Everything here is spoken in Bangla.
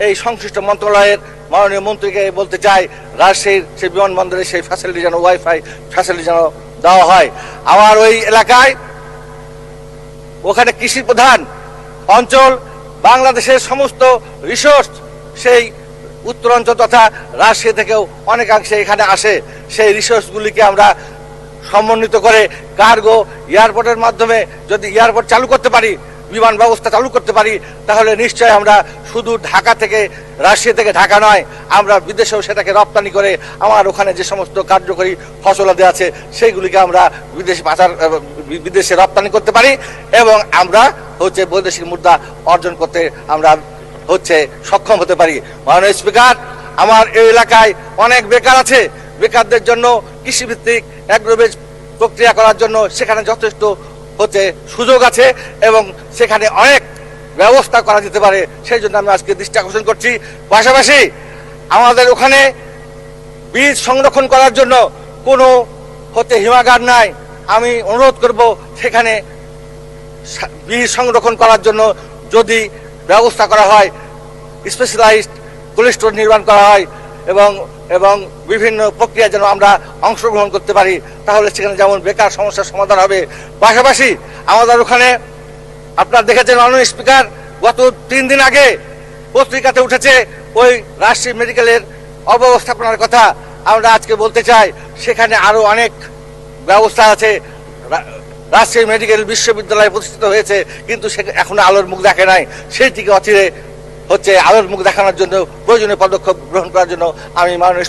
এই সংশ্লিষ্ট মন্ত্রণালয়ের মাননীয় মন্ত্রীকে বলতে চাই, রাজশাহীর সেই বিমানবন্দরে সেই ফ্যাসিলিটি যেন ওয়াইফাই ফ্যাসিলিটি যেন দেওয়া হয়। আমার ওই এলাকায় ওখানে কৃষি প্রধান অঞ্চল, বাংলাদেশের সমস্ত রিসোর্স সেই উত্তরাঞ্চল তথা রাজশাহী থেকেও অনেকাংশে এখানে আসে। সেই রিসোর্সগুলিকে আমরা সমন্বিত করে কার্গো এয়ারপোর্টের মাধ্যমে যদি এয়ারপোর্ট চালু করতে পারি, বিমান ব্যবস্থা চালু করতে পারি, তাহলে নিশ্চয় আমরা শুধু ঢাকা থেকে রাজশাহী থেকে ঢাকা নয়, আমরা বিদেশেও সেটাকে রপ্তানি করে আমার ওখানে যে সমস্ত কার্যকরী ফসলাদি আছে সেইগুলিকে আমরা বিদেশে রপ্তানি করতে পারি এবং আমরা বৈদেশিক মুদ্রা অর্জন করতে আমরা সক্ষম হতে পারি। মাননীয় স্পিকার, আমার এই এলাকায় অনেক বেকার আছে। বেকারদের জন্য কৃষিভিত্তিক অ্যাগ্রোবেজ প্রক্রিয়া করার জন্য সেখানে যথেষ্ট সুযোগ আছে এবং সেখানে অনেক ব্যবস্থা করা যেতে পারে। সেই জন্য আমি আজকে দৃষ্টি আকর্ষণ করছি। পাশাপাশি আমাদের ওখানে বীজ সংরক্ষণ করার জন্য কোনো হিমাগার নাই। আমি অনুরোধ করব সেখানে বীজ সংরক্ষণ করার জন্য যদি ব্যবস্থা করা হয়, স্পেশালাইজড কোল্ড স্টোর নির্মাণ করা হয় এবং বিভিন্ন প্রক্রিয়া যেন আমরা অংশগ্রহণ করতে পারি, তাহলে সেখানে যেমন বেকার সমস্যার সমাধান হবে। পাশাপাশি আমাদের ওখানে আপনারা দেখেছেন মাননীয় স্পিকার, গত 3 দিন আগে পত্রিকাতে উঠেছে ওই রাজশাহী মেডিকেলের অব্যবস্থাপনার কথা। আমরা আজকে বলতে চাই সেখানে আরো অনেক ব্যবস্থা আছে। রাজশাহী মেডিকেল বিশ্ববিদ্যালয় প্রতিষ্ঠিত হয়েছে, কিন্তু সে এখনো আলোর মুখ দেখে নাই। সেইটিকে অচিরে আলোর মুখ দেখানোর জন্য প্রয়োজনীয় পদক্ষেপ গ্রহণ করার জন্য আমি মাননীয়